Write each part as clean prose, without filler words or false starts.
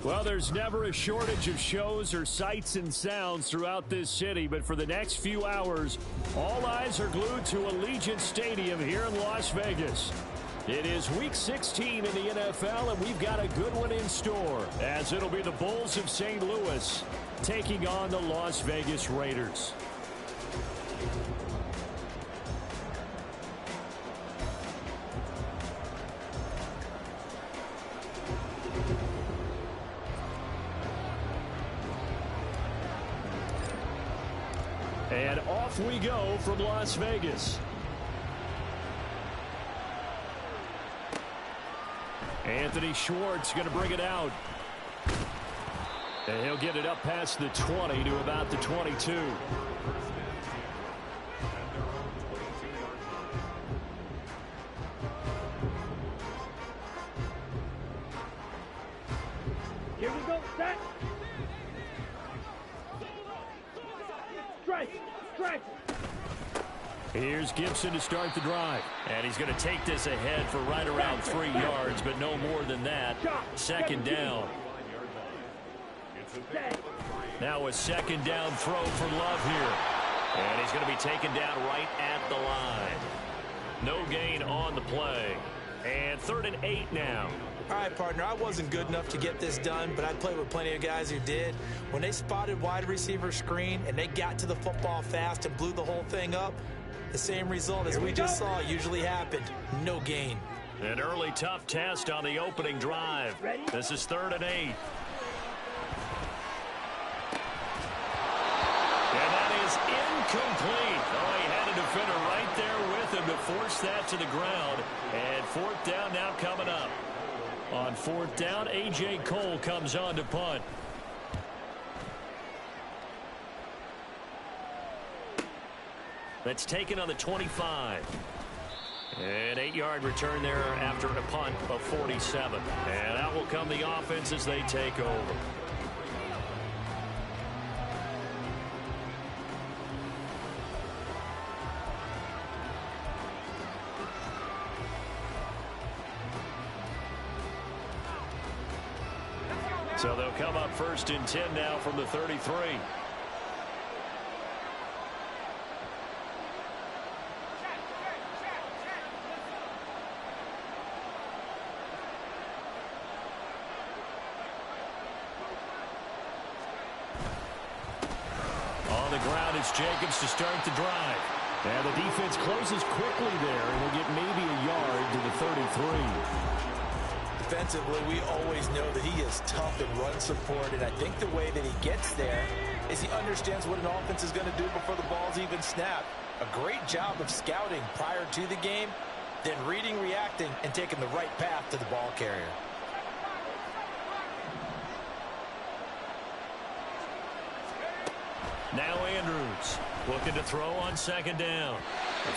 Well, there's never a shortage of shows or sights and sounds throughout this city, but for the next few hours, all eyes are glued to Allegiant Stadium here in Las Vegas. It is Week 16 in the NFL, and we've got a good one in store, as it'll be the Bulls of St. Louis taking on the Las Vegas Raiders. And off we go from Las Vegas. Anthony Schwartz going to bring it out. And he'll get it up past the 20 to about the 22. Here we go, set. Strike. Here's Gibson to start the drive. And he's going to take this ahead for right around 3 yards, but no more than that. Second down. Now a second down throw for Love here. And he's going to be taken down right at the line. No gain on the play. And 3rd and 8 now. All right, partner, I wasn't good enough to get this done, but I played with plenty of guys who did. When they spotted wide receiver screen and they got to the football fast and blew the whole thing up, the same result as we just saw usually happened. No gain. An early tough test on the opening drive. This is 3rd and 8. And that is incomplete. Oh, he had a defender right there with him to force that to the ground. And 4th down now coming up. On 4th down, A.J. Cole comes on to punt. That's taken on the 25. An 8-yard return there after a punt of 47. And out will come the offense as they take over. So they'll come up 1st and 10 now from the 33. On the ground, it's Jacobs to start the drive. And the defense closes quickly there, and will get maybe a yard to the 33. Defensively, we always know that he is tough and run support, and I think the way that he gets there is he understands what an offense is going to do before the ball's even snapped. A great job of scouting prior to the game, then reading, reacting, and taking the right path to the ball carrier. Now Andrews looking to throw on 2nd down.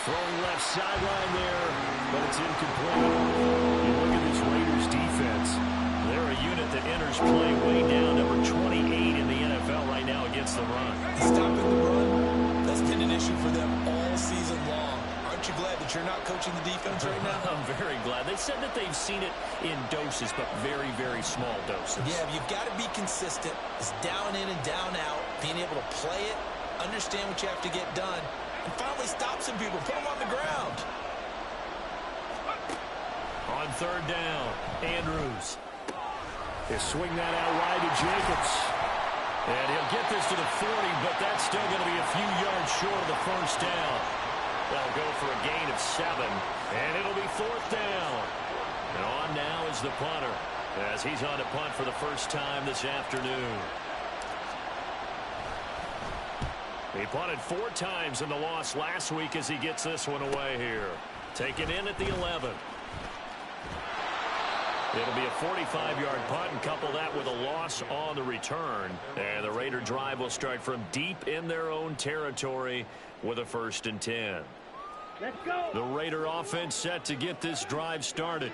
Throwing left sideline there, but it's incomplete. You look at this Raiders defense. They're a unit that enters play way down, number 28 in the NFL right now against the run. Stopping the run, that's been an issue for them all season long. Aren't you glad that you're not coaching the defense right now? I'm very glad. They said that they've seen it in doses, but very, very small doses. Yeah, you've got to be consistent. It's down in and down out, being able to play it, understand what you have to get done, and finally stop some people, put them on the ground. On 3rd down, Andrews. They swing that out wide to Jacobs. And he'll get this to the 40, but that's still going to be a few yards short of the 1st down. They'll go for a gain of 7, and it'll be 4th down. And on now is the punter, as he's on to punt for the first time this afternoon. He punted 4 times in the loss last week as he gets this one away here. Taken in at the 11. It'll be a 45-yard punt, and couple that with a loss on the return. And the Raider drive will start from deep in their own territory with a 1st and 10. Let's go. The Raider offense set to get this drive started.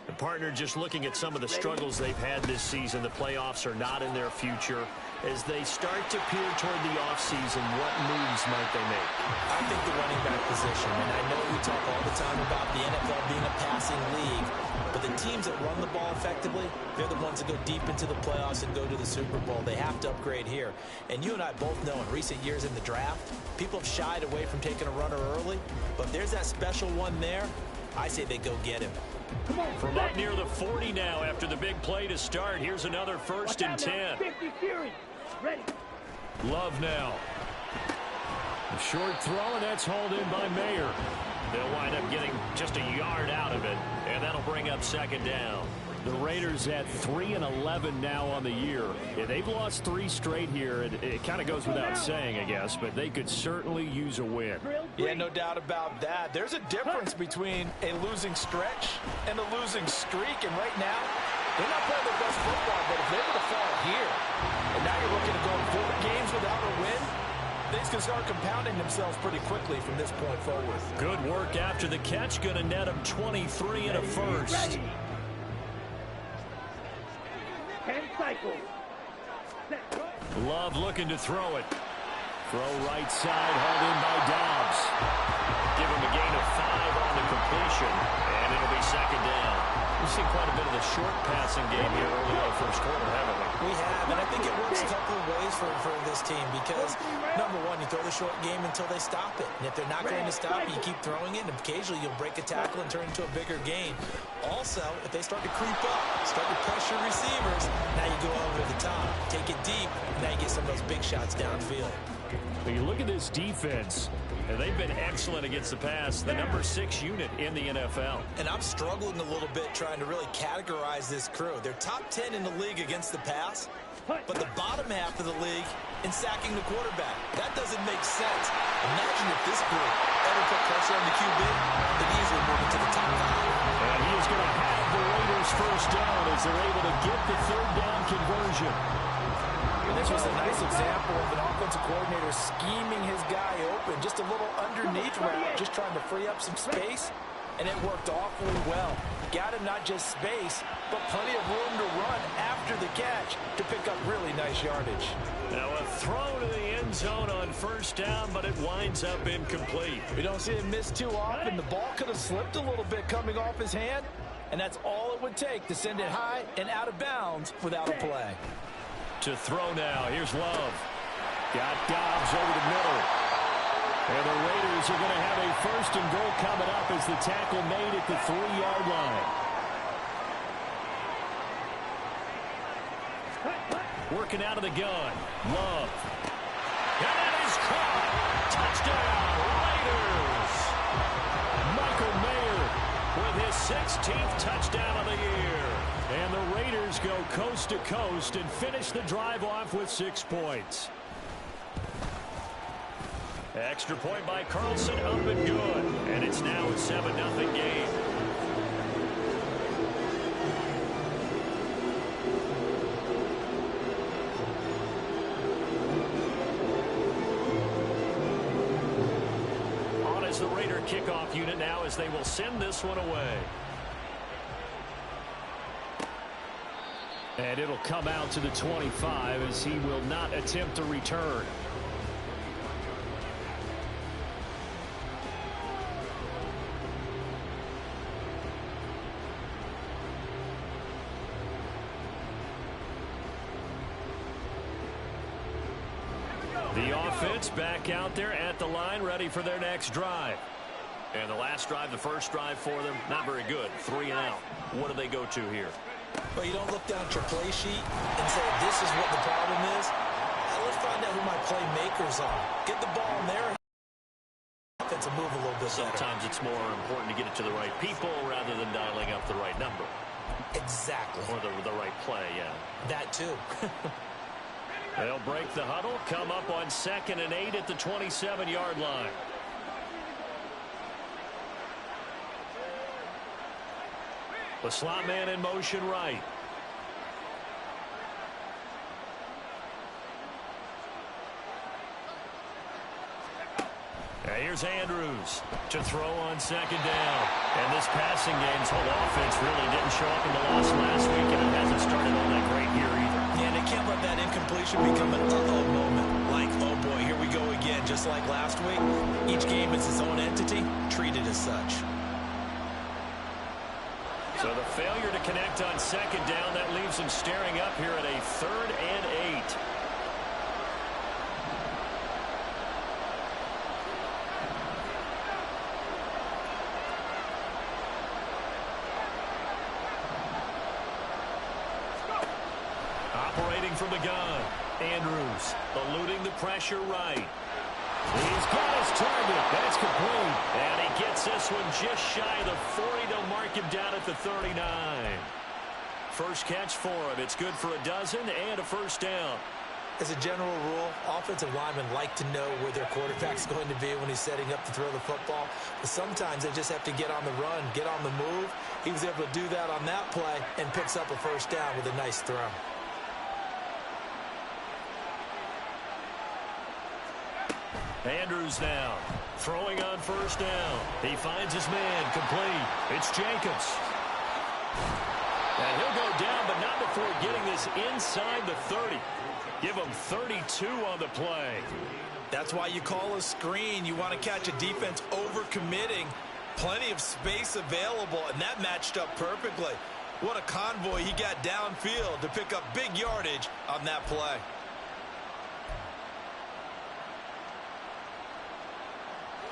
The partner just looking at some of the struggles they've had this season. The playoffs are not in their future. As they start to peer toward the offseason, what moves might they make? I think the running back position, and I know we talk all the time about the NFL being a passing league, but the teams that run the ball effectively, they're the ones that go deep into the playoffs and go to the Super Bowl. They have to upgrade here. And you and I both know in recent years in the draft, people have shied away from taking a runner early. But if there's that special one there, I say they go get him. From up near the 40 now after the big play to start. Here's another 1st and 10. 50 series. Ready. Love now. A short throw, and that's hauled in by Mayer. They'll wind up getting just a yard out of it, and that'll bring up 2nd down. The Raiders at 3-11 now on the year. Yeah, they've lost 3 straight here. It kind of goes without saying, I guess, but they could certainly use a win. Yeah, no doubt about that. There's a difference between a losing stretch and a losing streak, and right now, they're not playing their best football, but if they were to fall here, and now you're looking at going 4 games without a win, things can start compounding themselves pretty quickly from this point forward. Good work after the catch. Going to net them 23 and a first. 10 cycles. Love looking to throw it. Throw right side, hauled in by Dobbs. Give him a gain of 5 on the completion, and it'll be 2nd down. We've seen quite a bit of the short passing game here early in the first quarter, haven't we? We have, and I think it works a couple of ways for this team because, number one, you throw the short game until they stop it. And if they're not going to stop it, you keep throwing it, and occasionally you'll break a tackle and turn it into a bigger gain. Also, if they start to creep up, start to pressure receivers, now you go over the top, take it deep, and now you get some of those big shots downfield. When you look at this defense, and they've been excellent against the pass, the number 6 unit in the NFL. And I'm struggling a little bit trying to really categorize this crew. They're top 10 in the league against the pass, but the bottom half of the league in sacking the quarterback. That doesn't make sense. Imagine if this group ever put pressure on the QB, they'd easily move into the top 5. And he is going to have the Raiders 1st down as they're able to get the 3rd down conversion. And this was a nice example of an offensive coordinator scheming his guy open, just a little underneath route, just trying to free up some space, and it worked awfully well. Got him not just space, but plenty of room to run after the catch to pick up really nice yardage. Now a throw to the end zone on 1st down, but it winds up incomplete. We don't see him miss too often. The ball could have slipped a little bit coming off his hand, and that's all it would take to send it high and out of bounds without a play. To throw now. Here's Love. Got Dobbs over the middle. And the Raiders are going to have a 1st and goal coming up as the tackle made at the 3-yard line. Working out of the gun. Love. And that is caught. Touchdown, Raiders. Michael Mayer with his 16th touchdown of the year. And the Raiders go coast to coast and finish the drive off with 6 points. Extra point by Carlson, up and good. And it's now a 7-0 game. On is the Raider kickoff unit now as they will send this one away. And it'll come out to the 25 as he will not attempt to return. The offense back out there at the line, ready for their next drive. And the last drive, the first drive for them, not very good. 3 and out. What do they go to here? Well, you don't look down at your play sheet and say, this is what the problem is. Let's find out who my playmakers are. Get the ball in there. Offense will move a little bit better. Sometimes it's more important to get it to the right people rather than dialing up the right number. Exactly. Or the right play, yeah. That too. They'll break the huddle, come up on 2nd and 8 at the 27-yard line. The slot man in motion right. Now here's Andrews to throw on 2nd down. And this passing game's whole offense really didn't show up in the loss last week, and it hasn't started all that great here either. Yeah, and they can't let that incompletion become an uh-oh moment. Like, oh boy, here we go again. Just like last week, each game is its own entity, treated as such. So the failure to connect on second down, that leaves them staring up here at a 3rd and 8. Operating from the gun, Andrews eluding the pressure right. He's got his target. That's complete. And he gets this one just shy of the 40. They'll mark him down at the 39. First catch for him. It's good for a dozen and a first down. As a general rule, offensive linemen like to know where their quarterback's going to be when he's setting up to throw the football. But sometimes they just have to get on the run, get on the move. He was able to do that on that play and picks up a first down with a nice throw. Andrews now throwing on first down. He finds his man complete. It's Jacobs. And he'll go down, but not before getting this inside the 30. Give him 32 on the play. That's why you call a screen. You want to catch a defense over-committing. Plenty of space available, and that matched up perfectly. What a convoy he got downfield to pick up big yardage on that play.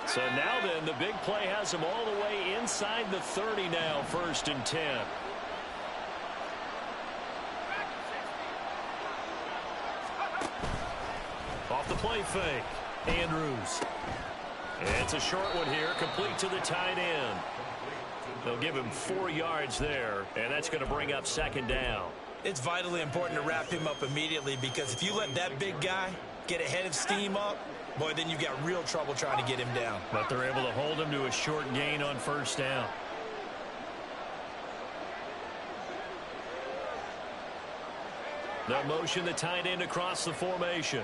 So now then, the big play has him all the way inside the 30 now, 1st and 10. Off the play fake, Andrews. It's a short one here, complete to the tight end. They'll give him 4 yards there, and that's going to bring up 2nd down. It's vitally important to wrap him up immediately, because if you let that big guy get ahead of steam up, boy, then you've got real trouble trying to get him down. But they're able to hold him to a short gain on 1st down. They'll motion the tight end across the formation.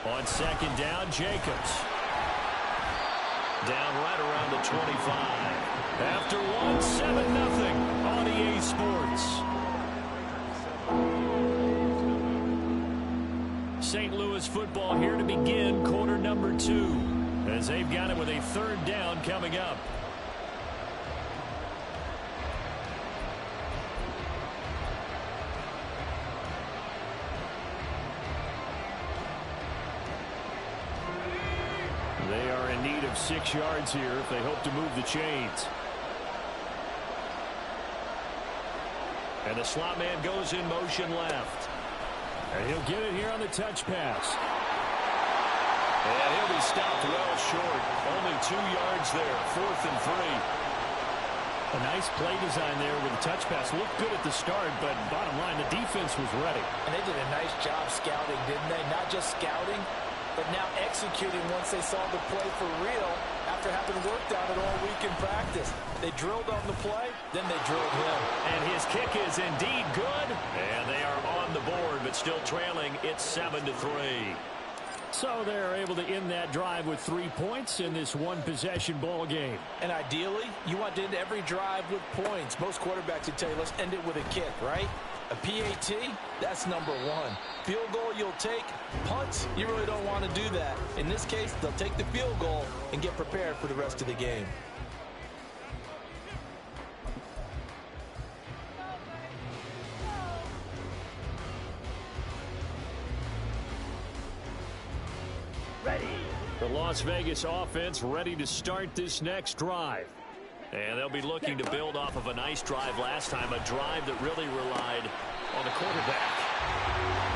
On 2nd down, Jacobs. Down right around the 25. After one, 7-0 on EA Sports. St. Louis football here to begin quarter number 2, as they've got it with a 3rd down coming up. They are in need of 6 yards here if they hope to move the chains. And the slot man goes in motion left. And he'll get it here on the touch pass. And he'll be stopped well short. Only 2 yards there. 4th and 3. A nice play design there with the touch pass. Looked good at the start, but bottom line, the defense was ready. And they did a nice job scouting, didn't they? Not just scouting, but now executing once they saw the play for real after having worked on it all week in practice. They drilled on the play, then they drilled him. And his kick is indeed good. And they are on the board, but still trailing. It's 7-3. So they're able to end that drive with 3 points in this one-possession ball game. And ideally, you want to end every drive with points. Most quarterbacks would tell you, let's end it with a kick, right? A PAT, that's number 1. Field goal you'll take. Punts, you really don't want to do that. In this case, they'll take the field goal and get prepared for the rest of the game. Ready. The Las Vegas offense ready to start this next drive. And they'll be looking to build off of a nice drive last time, a drive that really relied on the quarterback.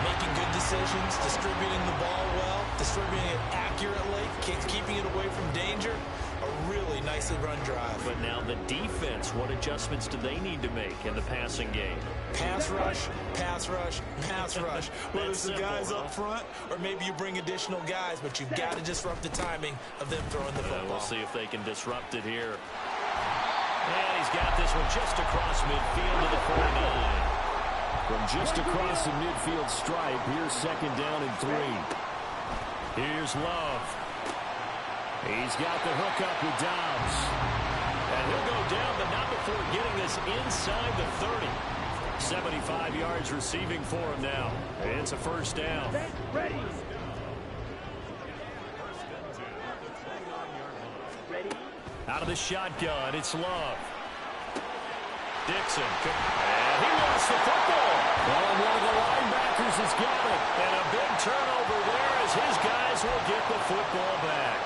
Making good decisions, distributing the ball well, distributing it accurately, keeping it away from danger. A really nicely run drive. But now the defense, what adjustments do they need to make in the passing game? Pass rush, pass rush, pass rush. Whether it's the guys up huh? front or maybe you bring additional guys, but you've got to disrupt the timing of them throwing the football. We'll see if they can disrupt it here. And he's got this one just across midfield to the 49. From just across the midfield stripe, here's 2nd down and 3. Here's Love. He's got the hook up with Dobbs. And he'll go down, but not before getting this inside the 30. 75 yards receiving for him now. It's a 1st down. Ready. Out of the shotgun, it's Love. Dixon, and he lost the football. Well, and one of the linebackers has got it. And a big turnover there as his guys will get the football back.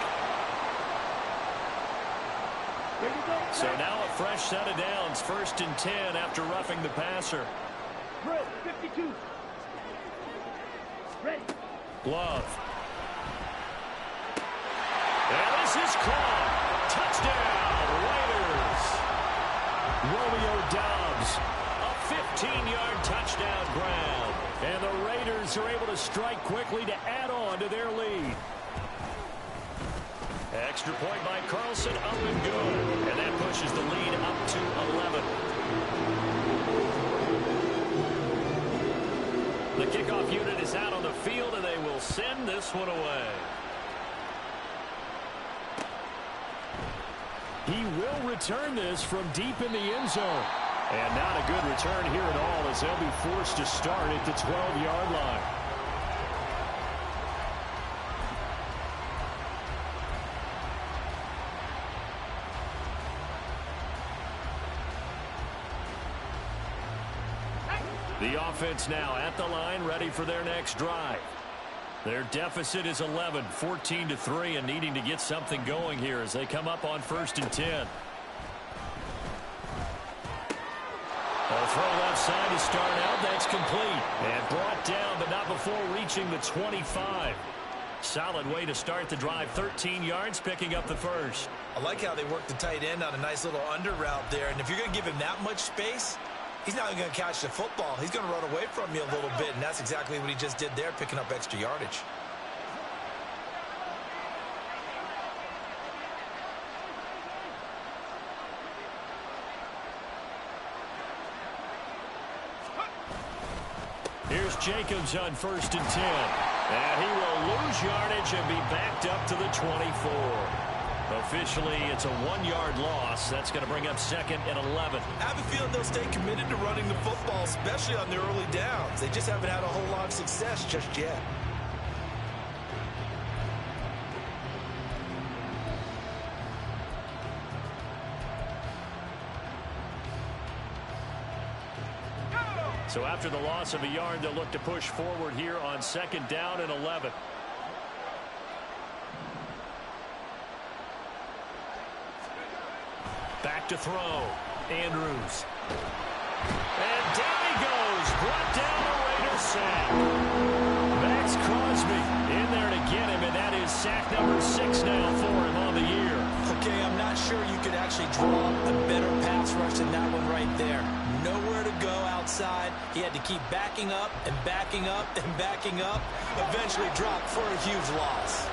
So now a fresh set of downs, 1st and 10 after roughing the passer. Drill 52. Ready. Love. And this is caught. Touchdown, Raiders. Romeo Doubs, a 15-yard touchdown grab. And the Raiders are able to strike quickly to add on to their lead. Extra point by Carlson, up and good. And that pushes the lead up to 11. The kickoff unit is out on the field, and they will send this one away. He will return this from deep in the end zone. And not a good return here at all, as they'll be forced to start at the 12-yard line. The offense now at the line, ready for their next drive. Their deficit is 11, 14-3, and needing to get something going here as they come up on 1st and 10. A throw left side to start out. That's complete. And brought down, but not before reaching the 25. Solid way to start the drive. 13 yards, picking up the first. I like how they work the tight end on a nice little under route there. And if you're going to give him that much space, he's not going to catch the football. He's going to run away from you a little bit, and that's exactly what he just did there, picking up extra yardage. Here's Jacobs on 1st and 10. And he will lose yardage and be backed up to the 24. Officially, it's a 1-yard loss. That's going to bring up 2nd and 11. I have a feeling they'll stay committed to running the football, especially on their early downs. They just haven't had a whole lot of success just yet. So after the loss of a yard, they'll look to push forward here on 2nd down and 11. Back to throw. Andrews. And down he goes. Brought down a Raiders sack. Max Crosby in there to get him, and that is sack number 6 now for him on the year. Okay, I'm not sure you could actually draw a better pass rush than that one right there. Nowhere to go outside. He had to keep backing up and backing up and backing up. Eventually dropped for a huge loss.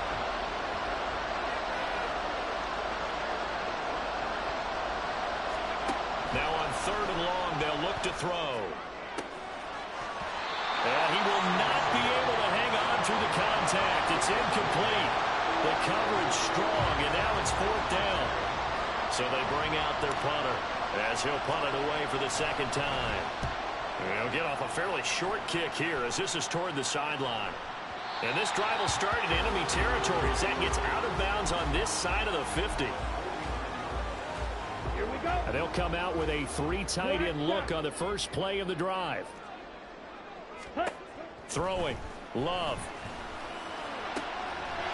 Now on 3rd and long, they'll look to throw. And he will not be able to hang on through the contact. It's incomplete. The coverage strong, and now it's 4th down. So they bring out their punter as he'll punt it away for the 2nd time. And he'll get off a fairly short kick here as this is toward the sideline. And this drive will start in enemy territory as that gets out of bounds on this side of the 50. Here we go. And they'll come out with a 3 tight end look on the first play of the drive. Throwing. Love.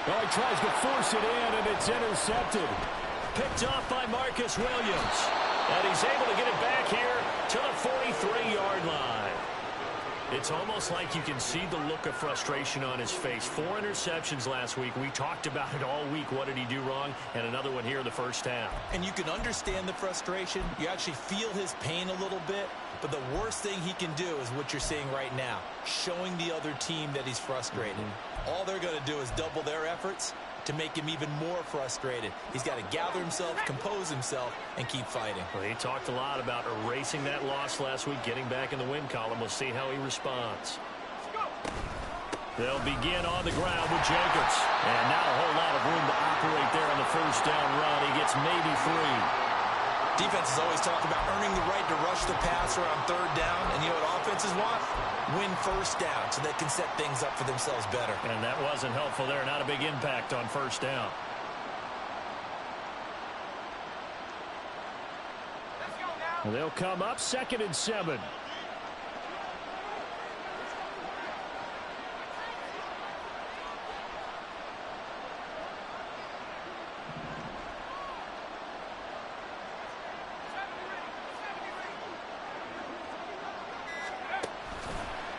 Oh, he tries to force it in, and it's intercepted. Picked off by Marcus Williams. And he's able to get it back here to the 43-yard line. It's almost like you can see the look of frustration on his face. 4 interceptions last week. We talked about it all week. What did he do wrong? And another one here in the first half. And you can understand the frustration. You actually feel his pain a little bit. But the worst thing he can do is what you're seeing right now, showing the other team that he's frustrated. All they're going to do is double their efforts to make him even more frustrated. He's got to gather himself, compose himself, and keep fighting. Well, he talked a lot about erasing that loss last week, getting back in the win column. We'll see how he responds. They'll begin on the ground with Jacobs. And not a whole lot of room to operate there on the first down run. He gets maybe 3. Defenses always talk about earning the right to rush the passer on 3rd down. And you know what offenses want? Win 1st down so they can set things up for themselves better. And that wasn't helpful there. Not a big impact on 1st down. They'll come up 2nd and 7.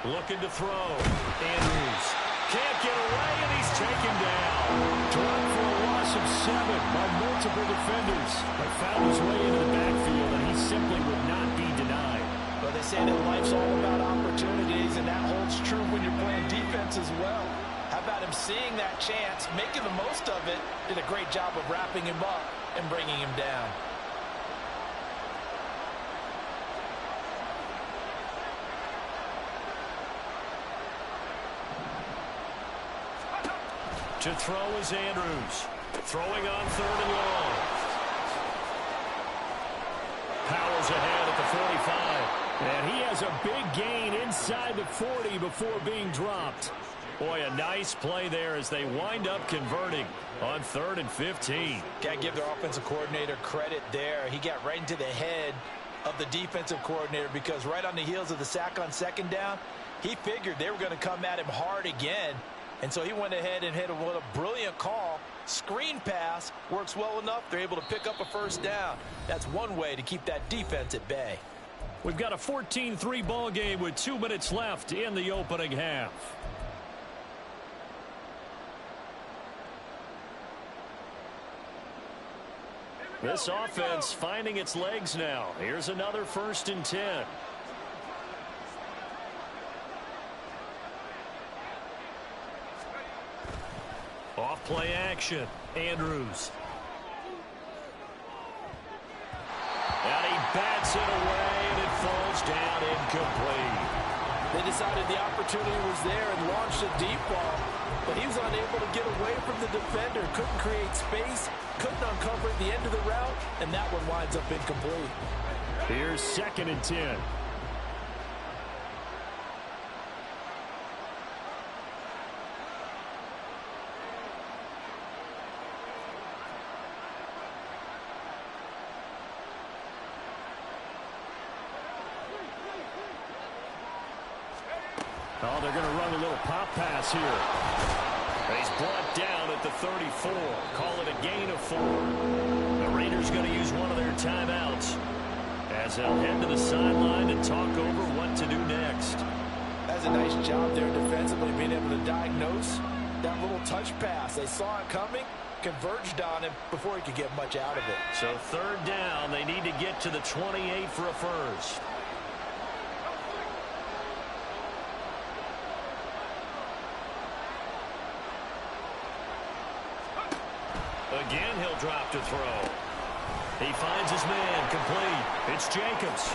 Looking to throw. Andrews can't get away, and he's taken down. Dropped for a loss of 7 by multiple defenders. But found his way into the backfield, and he simply would not be denied. Well, they say that life's all about opportunities, and that holds true when you're playing defense as well. How about him seeing that chance, making the most of it, did a great job of wrapping him up and bringing him down. To throw is Andrews. Throwing on 3rd and long. Powers ahead at the 45. And he has a big gain inside the 40 before being dropped. Boy, a nice play there as they wind up converting on 3rd and 15. Got to give their offensive coordinator credit there. He got right into the head of the defensive coordinator because right on the heels of the sack on 2nd down, he figured they were going to come at him hard again. And so he went ahead and hit a brilliant call. Screen pass works well enough. They're able to pick up a 1st down. That's one way to keep that defense at bay. We've got a 14-3 ball game with 2 minutes left in the opening half. This offense finding its legs now. Here's another 1st and 10. Off play action. Andrews. And he bats it away, and it falls down incomplete. They decided the opportunity was there and launched a deep ball, but he was unable to get away from the defender. Couldn't create space, couldn't uncover the end of the route, and that one winds up incomplete. Here's 2nd and 10. Oh, they're going to run a little pop pass here. He's brought down at the 34. Call it a gain of 4. The Raiders going to use one of their timeouts as they'll head to the sideline and talk over what to do next. That's a nice job there defensively, being able to diagnose that little touch pass. They saw it coming, converged on him before he could get much out of it. So 3rd down, they need to get to the 28 for a 1st. Again, he'll drop to throw. He finds his man complete. It's Jacobs.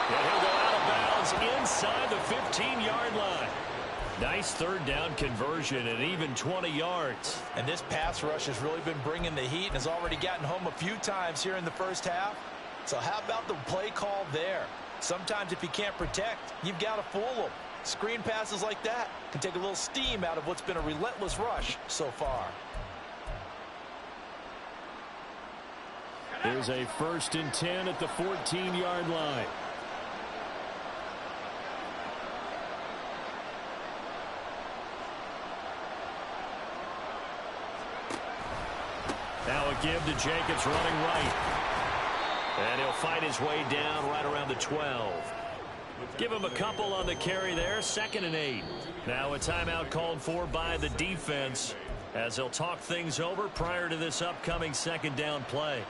And he'll go out of bounds inside the 15-yard line. Nice 3rd down conversion and even 20 yards. And this pass rush has really been bringing the heat and has already gotten home a few times here in the 1st half. So how about the play call there? Sometimes if you can't protect, you've got to fool them. Screen passes like that can take a little steam out of what's been a relentless rush so far. Here's a 1st and 10 at the 14-yard line. Now a give to Jacobs running right. And he'll fight his way down right around the 12. Give him a couple on the carry there. 2nd and 8. Now a timeout called for by the defense as they'll talk things over prior to this upcoming 2nd down play.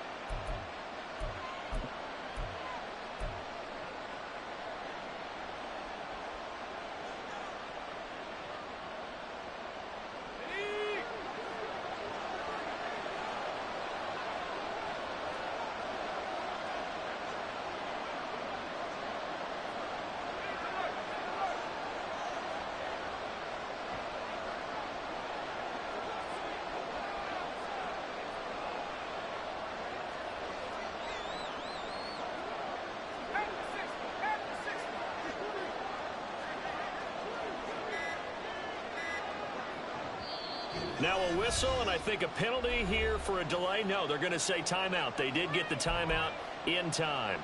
Now a whistle, and I think a penalty here for a delay. No, they're going to say timeout. They did get the timeout in time.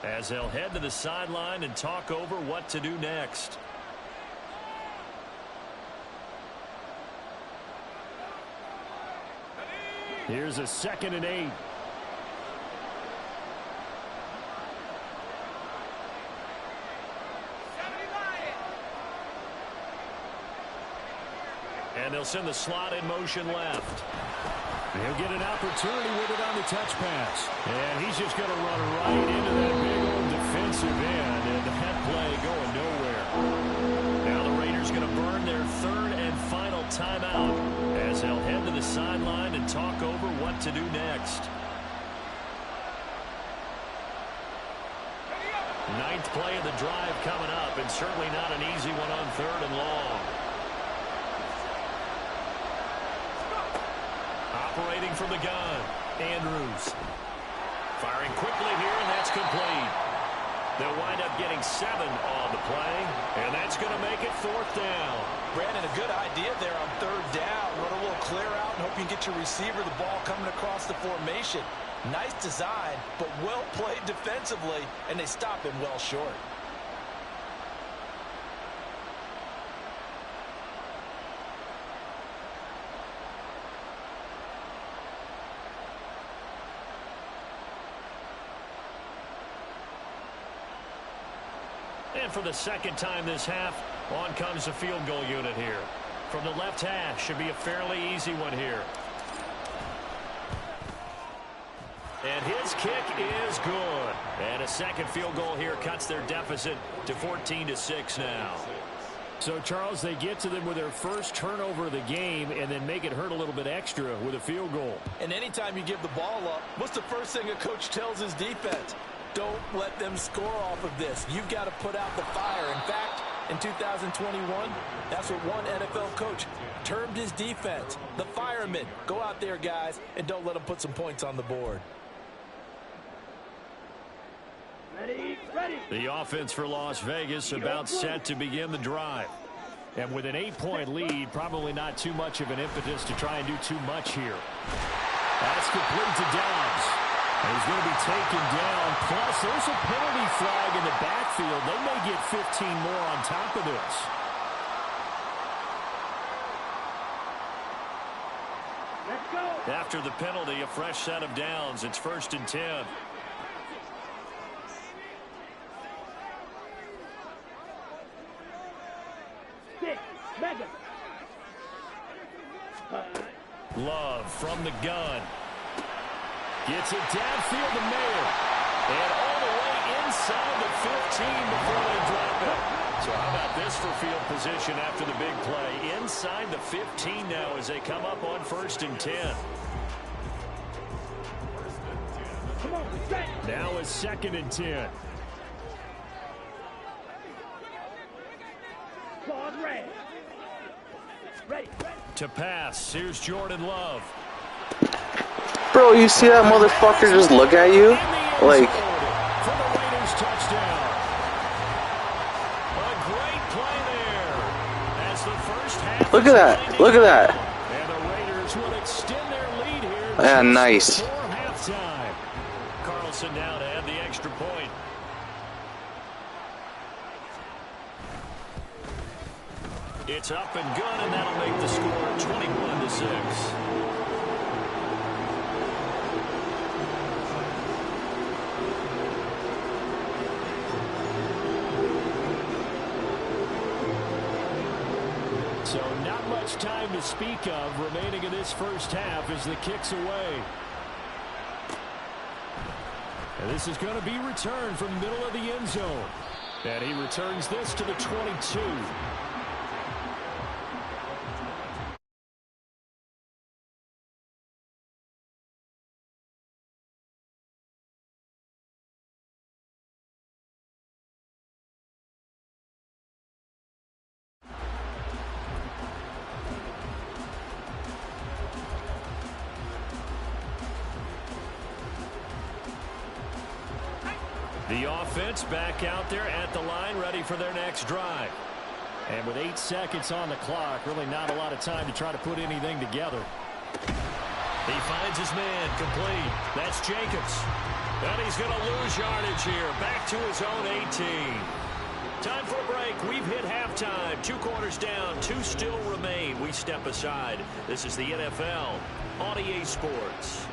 as they'll head to the sideline and talk over what to do next. Here's a 2nd and 8. And they'll send the slot in motion left. He'll get an opportunity with it on the touch pass. And he's just going to run right into that big old defensive end. And that play going nowhere. Now the Raiders going to burn their 3rd and final timeout as they'll head to the sideline and talk over what to do next. 9th play of the drive coming up, and certainly not an easy one on 3rd and long. Operating from the gun, Andrews. Firing quickly here, and that's complete. They'll wind up getting 7 on the play, and that's going to make it 4th down. Brandon, a good idea there on 3rd down. Run a little clear out and hope you can get your receiver the ball coming across the formation. Nice design, but well played defensively, and they stop him well short. And for the 2nd time this half, on comes the field goal unit here. From the left hash, should be a fairly easy one here. And his kick is good. And a 2nd field goal here cuts their deficit to 14-6 now. So, Charles, they get to them with their first turnover of the game and then make it hurt a little bit extra with a field goal. And anytime you give the ball up, what's the first thing a coach tells his defense? Don't let them score off of this. You've got to put out the fire. In fact, in 2021, that's what one NFL coach termed his defense. The firemen. Go out there, guys, and don't let them put some points on the board. Ready. The offense for Las Vegas about set to begin the drive. And with an 8-point lead, probably not too much of an impetus to try and do too much here. That's complete to Dobbs. And he's going to be taken down. Plus, there's a penalty flag in the backfield. They may get 15 more on top of this. Let's go. After the penalty, a fresh set of downs. It's 1st and 10. Love from the gun. Gets it downfield to Mayer. And all the way inside the 15 before they drop it. So how about this for field position after the big play? Inside the 15 now as they come up on 1st and 10. Now is 2nd and 10. Ready. To pass, here's Jordan Love. Bro, you see that motherfucker just look at you? Like, For the Raiders touchdown. A great play there. As the first half. look at that. Look at that. And the Raiders will extend their lead here. Yeah, nice. Before halftime. Carlson now to add the extra point. It's up and good, and that'll make the score 21-6. So not much time to speak of remaining in this first half as the kick's away. And this is going to be returned from the middle of the end zone. And he returns this to the 22. The offense back out there at the line, ready for their next drive. And with 8 seconds on the clock, really not a lot of time to try to put anything together. He finds his man, complete. That's Jacobs. And he's going to lose yardage here. Back to his own 18. Time for a break. We've hit halftime. 2 quarters down. 2 still remain. We step aside. This is the NFL on EA Sports.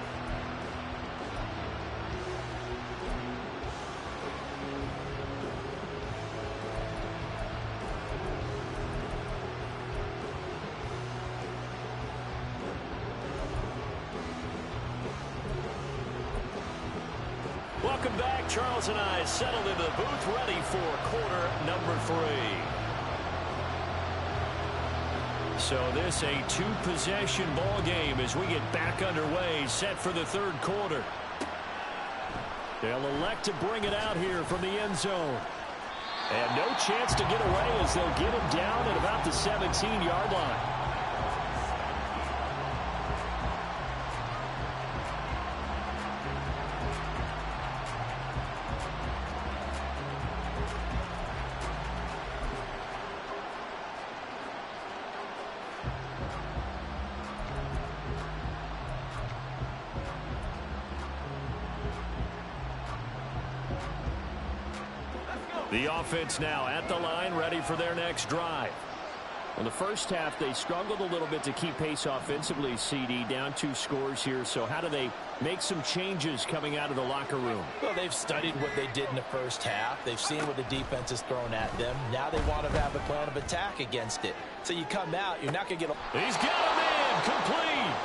Welcome back. Charles and I settled into the booth, ready for quarter number 3. So this a 2-possession ball game as we get back underway, set for the 3rd quarter. They'll elect to bring it out here from the end zone. And no chance to get away as they'll get him down at about the 17-yard line. The offense now at the line, ready for their next drive. In the first half, they struggled a little bit to keep pace offensively, CD, down 2 scores here. So how do they make some changes coming out of the locker room? Well, they've studied what they did in the first half. They've seen what the defense has thrown at them. Now they want to have a plan of attack against it. So you come out, you're not going to get a... He's got a man, complete.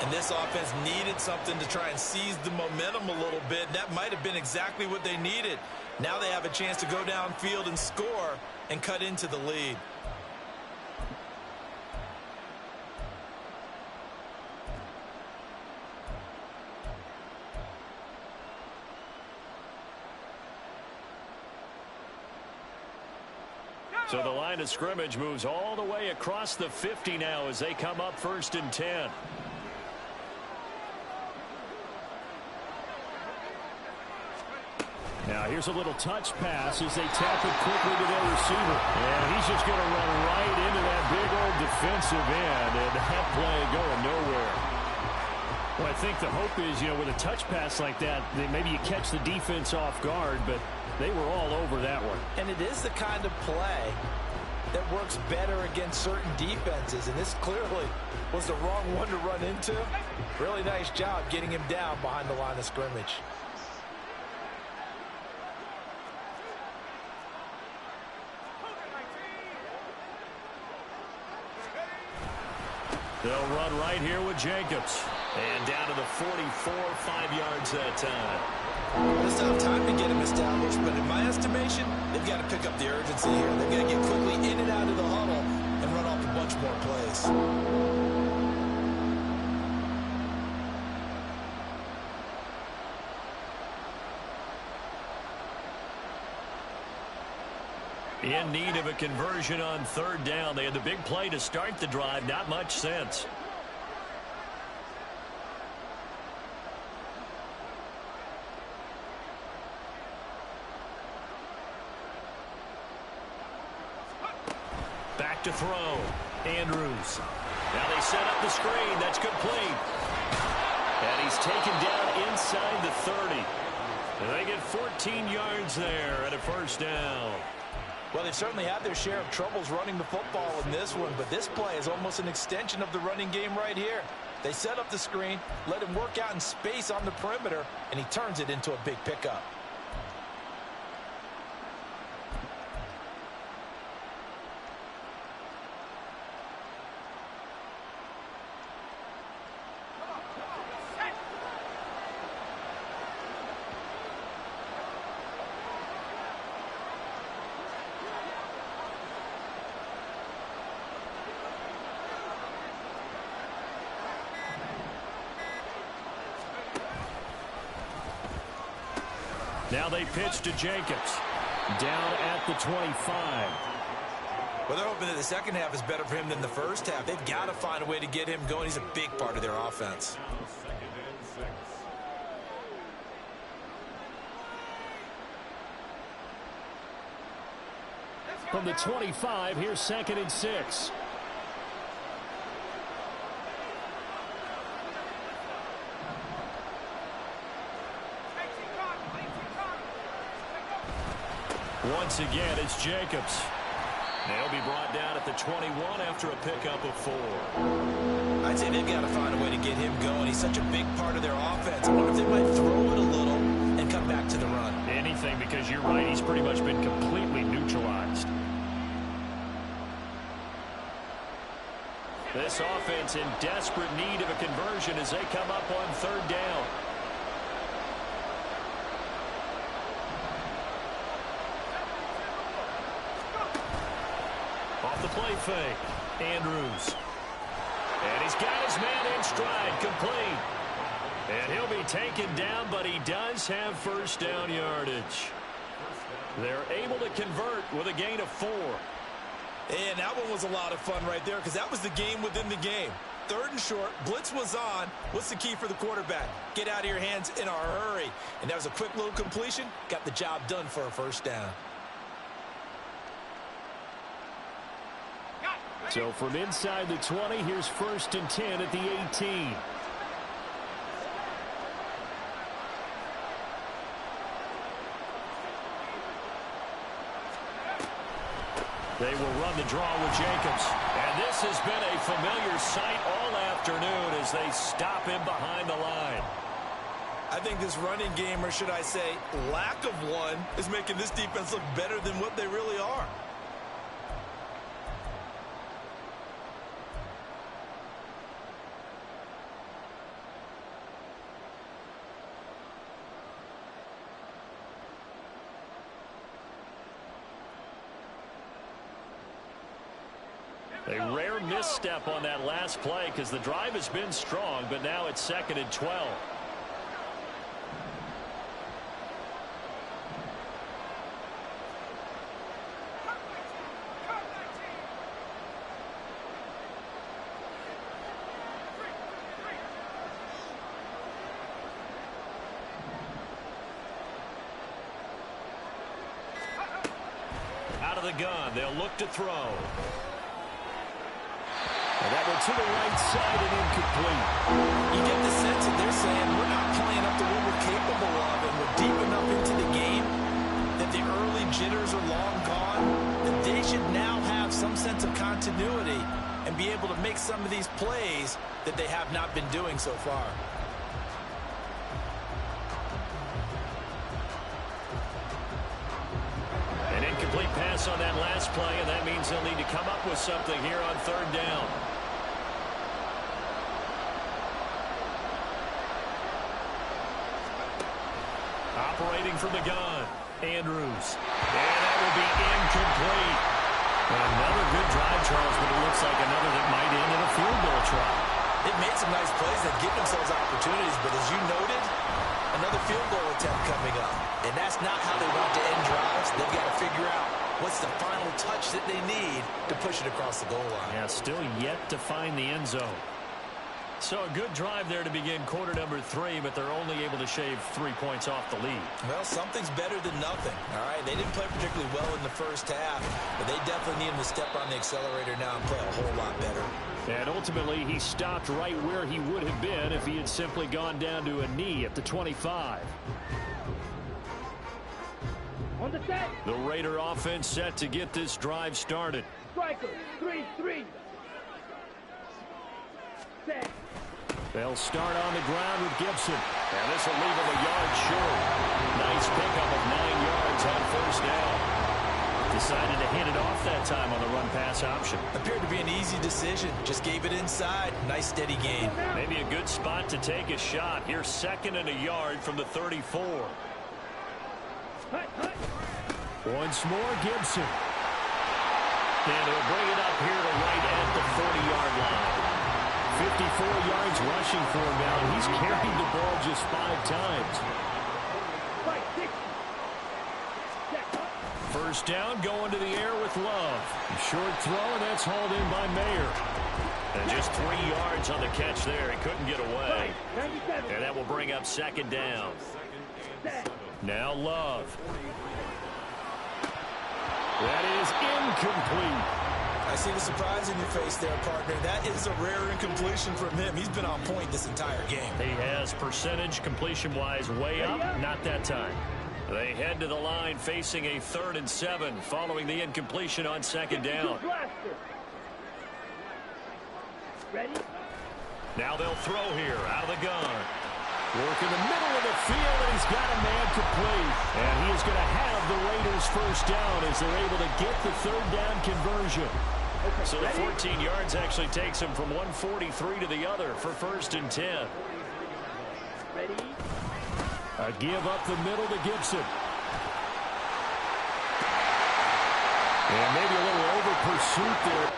And this offense needed something to try and seize the momentum a little bit. That might have been exactly what they needed. Now they have a chance to go downfield and score and cut into the lead. So the line of scrimmage moves all the way across the 50 now as they come up 1st and 10. Now here's a little touch pass as they tap it quickly to their receiver. And he's just going to run right into that big old defensive end, and that play going nowhere. Well, I think the hope is, with a touch pass like that, maybe you catch the defense off guard, but they were all over that one. And it is the kind of play that works better against certain defenses, and this clearly was the wrong one to run into. Really nice job getting him down behind the line of scrimmage. They'll run right here with Jacobs. And down to the 44, 5 yards that time. It's not time to get him established, but in my estimation, they've got to pick up the urgency here. They've got to get quickly in and out of the huddle and run off a bunch more plays. In need of a conversion on 3rd down. They had the big play to start the drive. Not much sense. Back to throw. Andrews. Now they set up the screen. That's complete. And he's taken down inside the 30. And they get 14 yards there and a 1st down. Well, they've certainly had their share of troubles running the football in this one, but this play is almost an extension of the running game right here. They set up the screen, let him work out in space on the perimeter, and he turns it into a big pickup. Now they pitch to Jacobs. Down at the 25. Well, they're hoping that the second half is better for him than the first half. They've got to find a way to get him going. He's a big part of their offense. From the 25, here's 2nd and 6. Once again, it's Jacobs. They'll be brought down at the 21 after a pickup of 4. I'd say they've got to find a way to get him going. He's such a big part of their offense. I wonder if they might throw it a little and come back to the run. Anything, because you're right, he's pretty much been completely neutralized. This offense in desperate need of a conversion as they come up on 3rd down. Off the play fake, Andrews. And he's got his man in stride, complete. And he'll be taken down, but he does have 1st down yardage. They're able to convert with a gain of 4. And that one was a lot of fun right there because that was the game within the game. 3rd and short, blitz was on. What's the key for the quarterback? Get out of your hands in a hurry. And that was a quick little completion. Got the job done for a 1st down. So from inside the 20, here's 1st and 10 at the 18. They will run the draw with Jacobs. And this has been a familiar sight all afternoon as they stop him behind the line. I think this running game, or should I say lack of one, is making this defense look better than what they really are. A rare misstep on that last play because the drive has been strong, but now it's 2nd and 12. Out of the gun, they'll look to throw. And that one to the right side and incomplete. You get the sense that they're saying we're not playing up to what we're capable of, and we're deep enough into the game that the early jitters are long gone, that they should now have some sense of continuity and be able to make some of these plays that they have not been doing so far. An incomplete pass on that last play, and that means they'll need to come up with something here on 3rd down. Operating from the gun, Andrews. And that will be incomplete. And another good drive, Charles, but it looks like another that might end in a field goal try. They've made some nice plays that give themselves opportunities, but as you noted, another field goal attempt coming up. And that's not how they want to end drives. They've got to figure out what's the final touch that they need to push it across the goal line. Yeah, still yet to find the end zone. So a good drive there to begin quarter number 3, but they're only able to shave 3 points off the lead. Well, something's better than nothing. All right, they didn't play particularly well in the 1st half, but they definitely need him to step on the accelerator now and play a whole lot better. And ultimately, he stopped right where he would have been if he had simply gone down to a knee at the 25. On the set. The Raider offense set to get this drive started. Striker, 3-3. Set. They'll start on the ground with Gibson. And this will leave him a yard short. Nice pickup of 9 yards on 1st down. Decided to hit it off that time on the run-pass option. Appeared to be an easy decision. Just gave it inside. Nice steady gain. Maybe a good spot to take a shot. Here's 2nd and a yard from the 34. Once more, Gibson. And he'll bring it up here to right at the 40-yard line. 54 yards rushing for him now, and he's carried the ball just 5 times. 1st down, going to the air with Love. Short throw, and that's hauled in by Mayer. And just 3 yards on the catch there. He couldn't get away. And that will bring up 2nd down. Now Love. That is incomplete. I see the surprise in your face there, partner. That is a rare incompletion from him. He's been on point this entire game. He has percentage completion-wise way up. Not that time. They head to the line facing a 3rd and 7 following the incompletion on 2nd down. Ready? Now they'll throw here out of the gun. Work in the middle of the field, and he's got a man complete. And he is going to have the Raiders first down as they're able to get the 3rd down conversion. Okay, So the ready? 14 yards actually takes him from 143 to the other for 1st and 10. Ready? A give up the middle to Gibson. And maybe a little over pursuit there.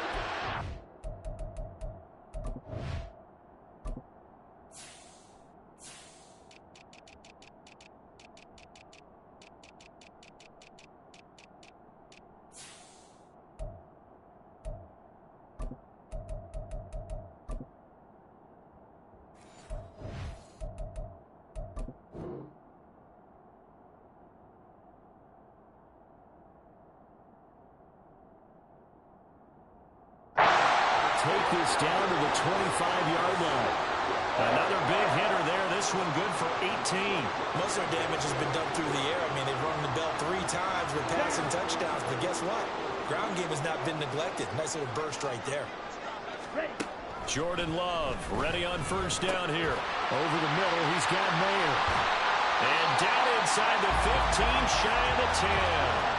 Take this down to the 25-yard line. Another big hitter there. This one good for 18. Most of their damage has been done through the air. I mean, they've rung the bell 3 times with passing touchdowns, but guess what? Ground game has not been neglected. Nice little burst right there. Ready? Jordan Love ready on 1st down here. Over the middle, he's got Mayer. And down inside the 15, shy of the 10.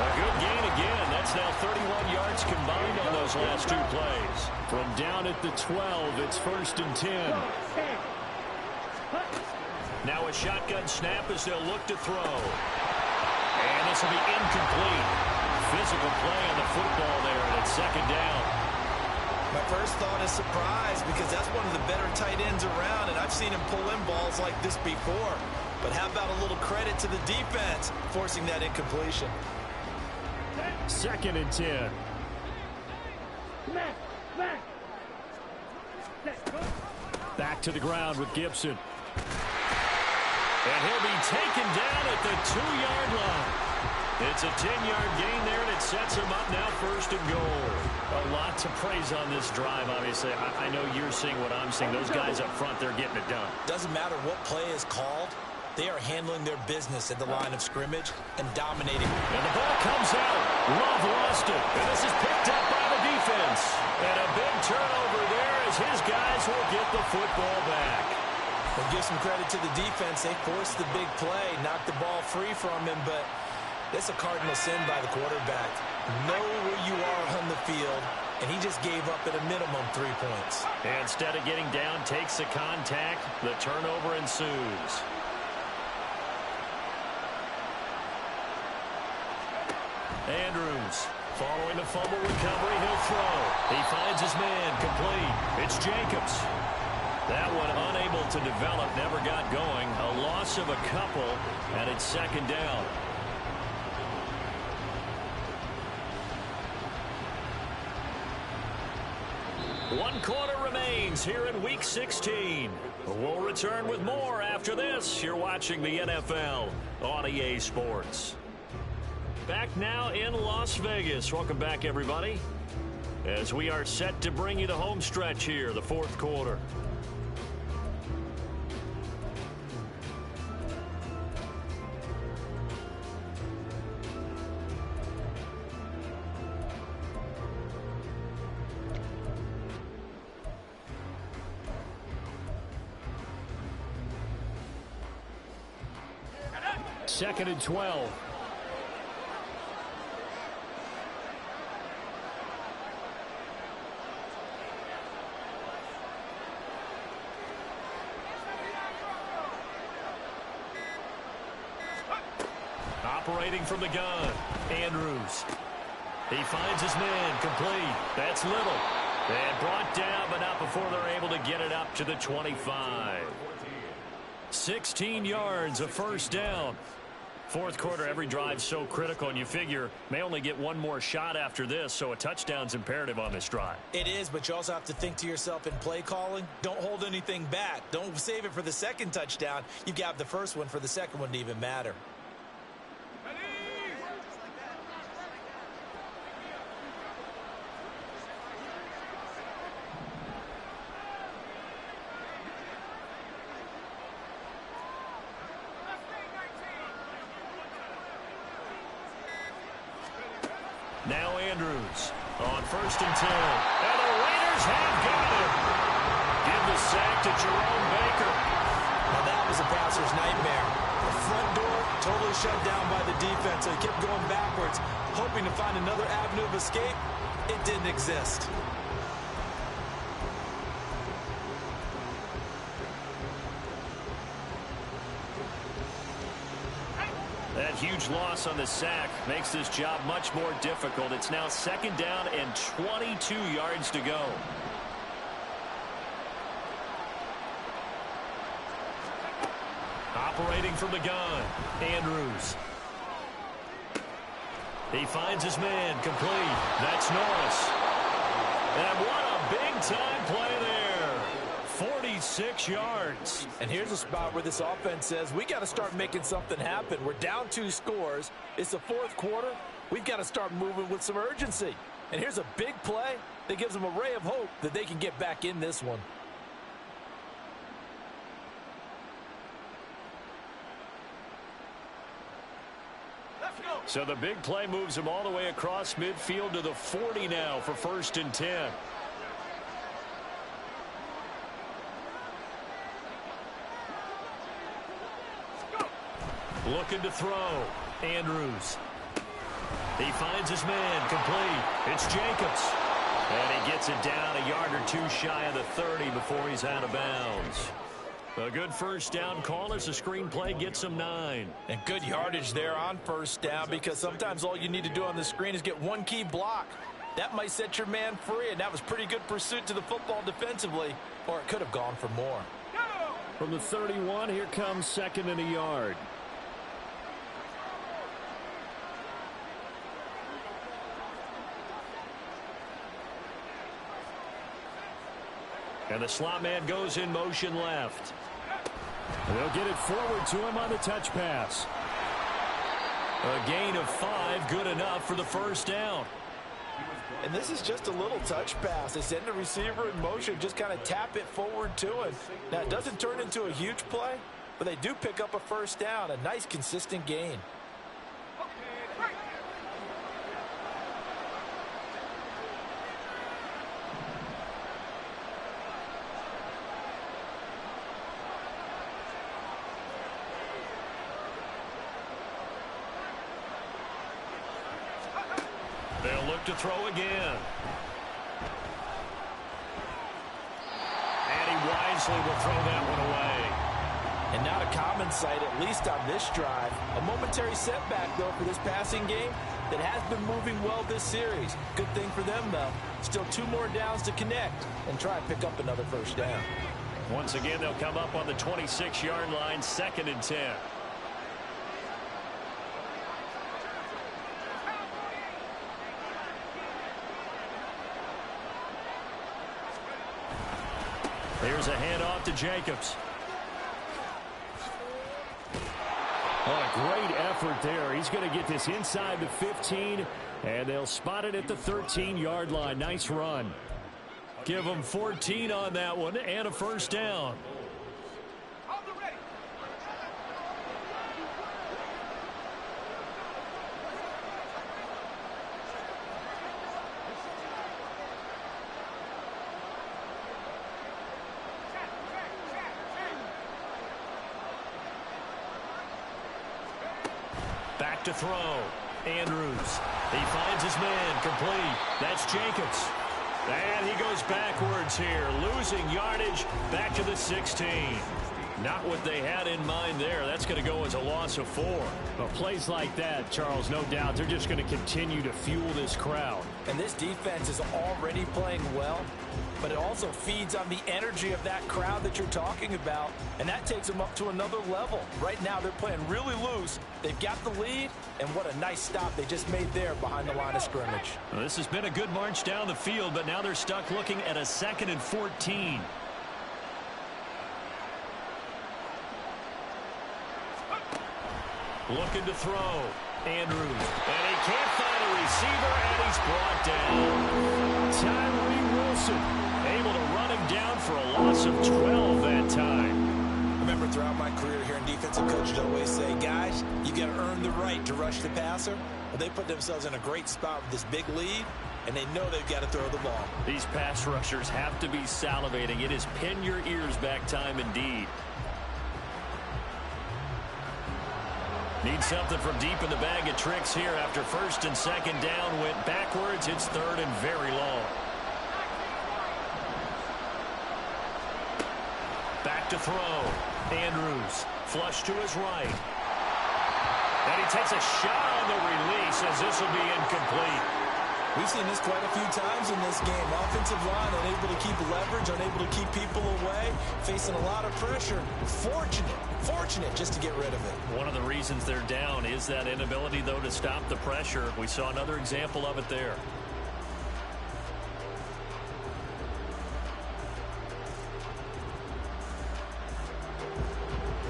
A good gain again. That's now 31 yards combined on those last 2 plays. From down at the 12, it's 1st and 10. Now a shotgun snap as they'll look to throw. And this will be incomplete. Physical play on the football there, and it's 2nd down. My first thought is surprise because that's one of the better tight ends around, and I've seen him pull in balls like this before. But how about a little credit to the defense forcing that incompletion? 2nd and 10. Smack! Smack! Set, go! Back to the ground with Gibson. And he'll be taken down at the 2-yard line. It's a 10-yard gain there, and it sets him up now 1st and goal. A lot to praise on this drive, obviously. I know you're seeing what I'm seeing. Those guys up front, they're getting it done. Doesn't matter what play is called. They are handling their business at the line of scrimmage and dominating. And the ball comes out. Love lost it. And this is picked up by the defense. And a big turnover there as his guys will get the football back. We'll give some credit to the defense. They forced the big play, knocked the ball free from him, but it's a cardinal sin by the quarterback. Know where you are on the field, and he just gave up at a minimum 3 points. And instead of getting down, takes the contact. The turnover ensues. Andrews, following the fumble recovery, he'll throw. He finds his man, complete. It's Jacobs. That one unable to develop, never got going. A loss of a couple, and it's 2nd down. One quarter remains here in Week 16. We'll return with more after this. You're watching the NFL on EA Sports. Back now in Las Vegas. Welcome back, everybody, as we are set to bring you the home stretch here, the 4th quarter. Second and 12. Operating from the gun, Andrews. He finds his man, complete. That's Little. And brought down, but not before they're able to get it up to the 25. 16 yards, a 1st down. 4th quarter, every drive so critical, and you figure may only get one more shot after this, so a touchdown's imperative on this drive. It is, but you also have to think to yourself in play calling, don't hold anything back. Don't save it for the 2nd touchdown. You've got the 1st one for the 2nd one to even matter. Now Andrews on 1st and 10. And the Raiders have got him. Give the sack to Jerome Baker. Now that was a passer's nightmare. The front door totally shut down by the defense. So he kept going backwards, hoping to find another avenue of escape. It didn't exist. That huge loss on the sack makes this job much more difficult. It's now 2nd down and 22 yards to go. Operating from the gun, Andrews. He finds his man, complete. That's Norris. And what a big-time play there. 46 yards. And here's a spot where this offense says, we got to start making something happen. We're down 2 scores. It's the 4th quarter. We've got to start moving with some urgency. And here's a big play that gives them a ray of hope that they can get back in this one. So the big play moves him all the way across midfield to the 40 now for 1st and 10. Looking to throw. Andrews. He finds his man, complete. It's Jacobs. And he gets it down a yard or 2 shy of the 30 before he's out of bounds. A good 1st down call as the screen play gets him 9. And good yardage there on 1st down, because sometimes all you need to do on the screen is get one key block. That might set your man free, and that was pretty good pursuit to the football defensively, or it could have gone for more. From the 31, here comes 2nd and a yard. And the slot man goes in motion left. They'll get it forward to him on the touch pass. A gain of 5, good enough for the 1st down. And this is just a little touch pass. They send the receiver in motion, just kind of tap it forward to him. Now, it doesn't turn into a huge play, but they do pick up a 1st down, a nice, consistent gain. They'll look to throw again. And he wisely will throw that one away. And not a common sight, at least on this drive. A momentary setback, though, for this passing game that has been moving well this series. Good thing for them, though. Still 2 more downs to connect and try and pick up another 1st down. Once again, they'll come up on the 26-yard line, 2nd and 10. Here's a handoff to Jacobs. What a great effort there. He's going to get this inside the 15, and they'll spot it at the 13-yard line. Nice run. Give them 14 on that one and a 1st down. Back to throw. Andrews. He finds his man, complete. That's Jacobs. And he goes backwards here, losing yardage back to the 16. Not what they had in mind there. That's going to go as a loss of 4. Well, plays like that, Charles, no doubt, they're just going to continue to fuel this crowd. And this defense is already playing well, but it also feeds on the energy of that crowd that you're talking about, and that takes them up to another level. Right now, they're playing really loose. They've got the lead, and what a nice stop they just made there behind the line of scrimmage. Well, this has been a good march down the field, but now they're stuck looking at a 2nd and 14. Looking to throw. Andrews. And he can't find a receiver, and he's brought down. Tyree Wilson able to run him down for a loss of 12 that time. remember throughout my career here in defensive coaches always say, guys, you got to earn the right to rush the passer. Well, they put themselves in a great spot with this big lead, and they know they've got to throw the ball. These pass rushers have to be salivating. It is pin your ears back time indeed. Need something from deep in the bag of tricks here after first and second down went backwards. It's third and very long. Back to throw. Andrews flush to his right. And he takes a shot on the release as this will be incomplete. We've seen this quite a few times in this game. Offensive line unable to keep leverage, unable to keep people away, facing a lot of pressure. Fortunate just to get rid of it. One of the reasons they're down is that inability, though, to stop the pressure. We saw another example of it there.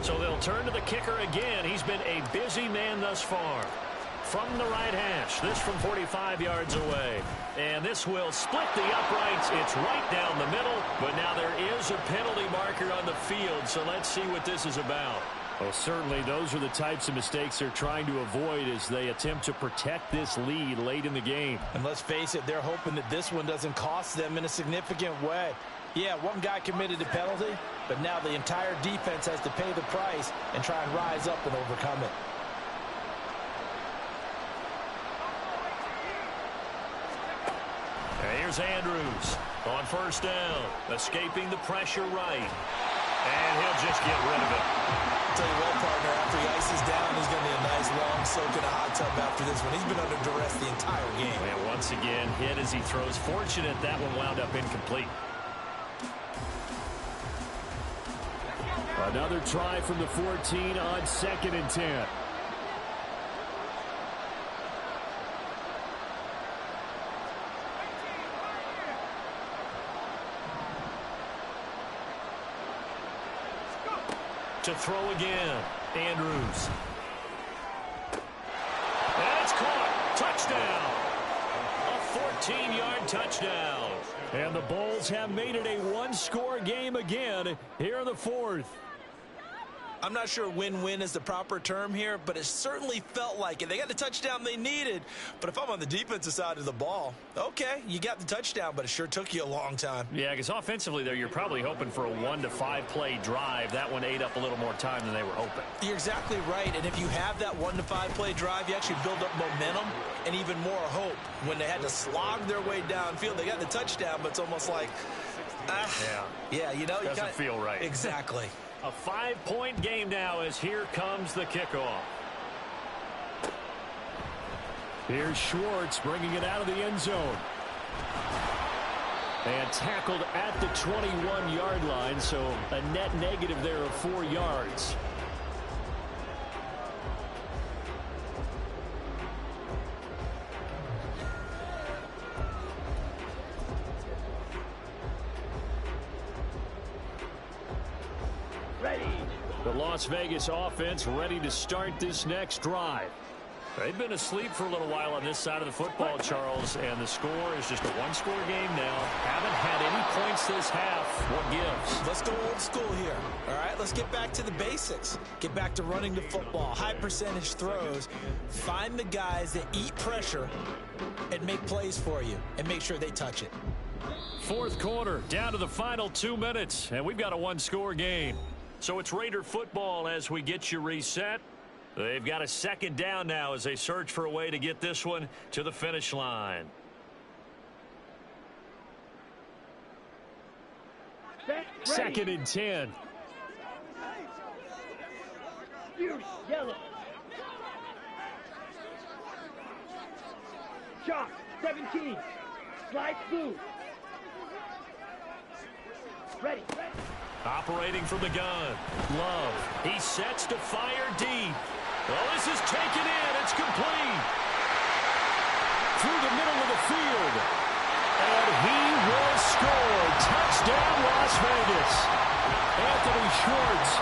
So they'll turn to the kicker again. He's been a busy man thus far. From the right hash, this from 45 yards away. And this will split the uprights. It's right down the middle, but now there is a penalty marker on the field, so let's see what this is about. Well, certainly those are the types of mistakes they're trying to avoid as they attempt to protect this lead late in the game. And let's face it, they're hoping that this one doesn't cost them in a significant way. Yeah, one guy committed a penalty, but now the entire defense has to pay the price and try and rise up and overcome it. Here's Andrews on first down, escaping the pressure right. And he'll just get rid of it. I'll tell you what, partner, after he ices down, he's going to be a nice long soak in a hot tub after this one. He's been under duress the entire game. And once again, hit as he throws. Fortunate that one wound up incomplete. Another try from the 14 on 2nd and 10. To throw again, Andrews. And it's caught. Touchdown. A 14-yard touchdown. And the Bulls have made it a one-score game again here in the fourth. I'm not sure win-win is the proper term here, but it certainly felt like it. They got the touchdown they needed, but if I'm on the defensive side of the ball, okay, you got the touchdown, but it sure took you a long time. Yeah, because offensively, there, you're probably hoping for a 1 to 5 play drive. That one ate up a little more time than they were hoping. You're exactly right, and if you have that 1 to 5 play drive, you actually build up momentum and even more hope. When they had to slog their way downfield, they got the touchdown, but it's almost like, yeah, you know, doesn't feel right. Exactly. A 5-point game now as here comes the kickoff. Here's Schwartz bringing it out of the end zone. And tackled at the 21-yard line, so a net negative there of 4 yards. The Las Vegas offense ready to start this next drive. They've been asleep for a little while on this side of the football, Charles, and the score is just a one-score game now. Haven't had any points this half. What gives? Let's go old school here. All right, let's get back to the basics. Get back to running the football, high percentage throws. Find the guys that eat pressure and make plays for you and make sure they touch it. Fourth quarter, down to the final 2 minutes, and we've got a one-score game. So it's Raider football as we get you reset. They've got a second down now as they search for a way to get this one to the finish line. Second and 10. Fierce yellow. Shark 17. Slide blue. Ready. Operating from the gun. Love. He sets to fire deep. Well, this is taken in. It's complete. Through the middle of the field. And he will score. Touchdown, Las Vegas. Anthony Schwartz,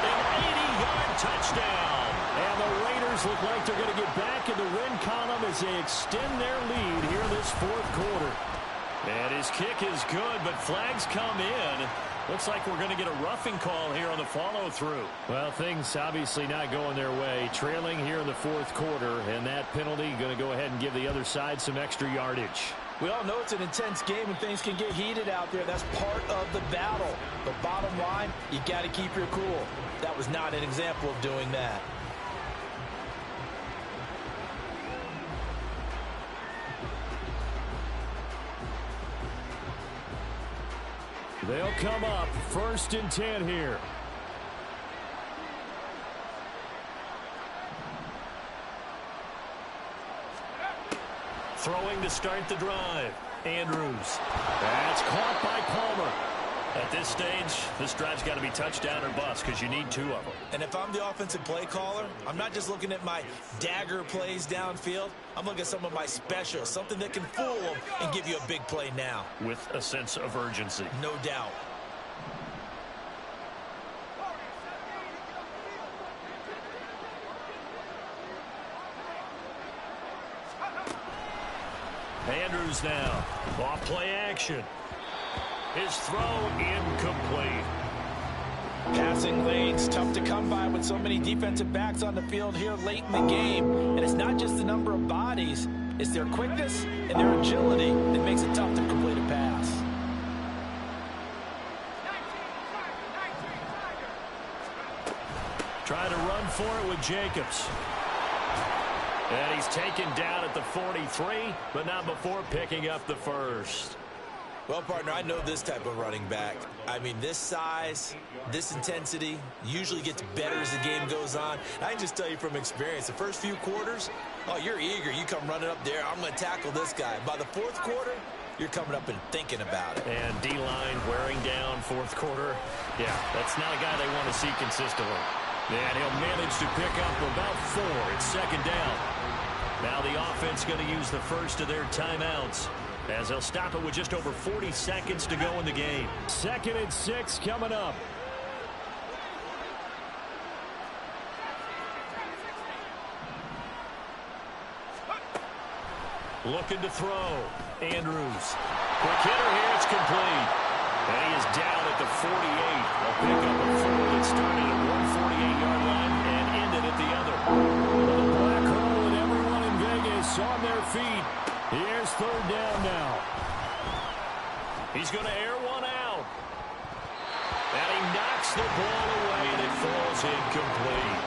an 80-yard touchdown. And the Raiders look like they're going to get back in the win column as they extend their lead here in this fourth quarter. And his kick is good, but flags come in. Looks like we're going to get a roughing call here on the follow-through. Well, things obviously not going their way. Trailing here in the fourth quarter, and that penalty going to go ahead and give the other side some extra yardage. We all know it's an intense game and things can get heated out there. That's part of the battle. But bottom line, you got to keep your cool. That was not an example of doing that. They'll come up 1st and 10 here. Throwing to start the drive. Andrews. That's caught by Palmer. At this stage, this drive's got to be touchdown or bust because you need 2 of them. And if I'm the offensive play caller, I'm not just looking at my dagger plays downfield. I'm looking at some of my specials, something that can fool them and give you a big play now. With a sense of urgency. No doubt. Andrews now. Off play action. His throw incomplete. Passing lanes, tough to come by with so many defensive backs on the field here late in the game. And it's not just the number of bodies, it's their quickness and their agility that makes it tough to complete a pass. Trying to run for it with Jacobs. And he's taken down at the 43, but not before picking up the first. Well, partner, I know this type of running back. I mean, this size, this intensity usually gets better as the game goes on. I can just tell you from experience, the first few quarters, oh, you're eager. You come running up there, I'm going to tackle this guy. By the fourth quarter, you're coming up and thinking about it. And D-line wearing down fourth quarter. Yeah, that's not a guy they want to see consistently. And he'll manage to pick up about 4. It's 2nd down. Now the offense going to use the first of their timeouts, as they'll stop it with just over 40 seconds to go in the game. 2nd and 6 coming up. Looking to throw. Andrews. Quick hitter here. It's complete. And he is down at the 48. They'll pick up a 4 that started at 148-yard line and ended at the other. The black hole and everyone in Vegas on their feet. Here's 3rd down now. He's going to air one out. And he knocks the ball away and it falls incomplete.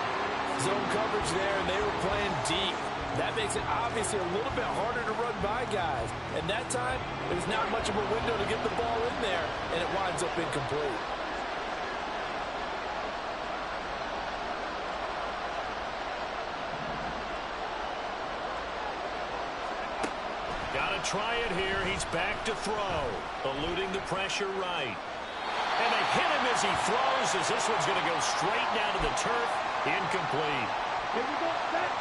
Zone coverage there, and they were playing deep. That makes it obviously a little bit harder to run by guys. And that time, there's not much of a window to get the ball in there, and it winds up incomplete. Got to try it here. He's back to throw. Eluding the pressure right. And they hit him as he throws, as this one's going to go straight down to the turf. Incomplete. Here we go, set.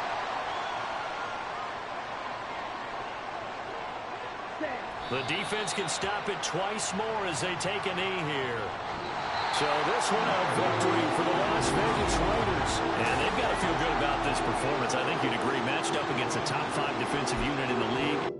The defense can stop it twice more as they take a knee here. So this one a victory for the Las Vegas Raiders. And they've got to feel good about this performance. I think you'd agree, matched up against a top 5 defensive unit in the league.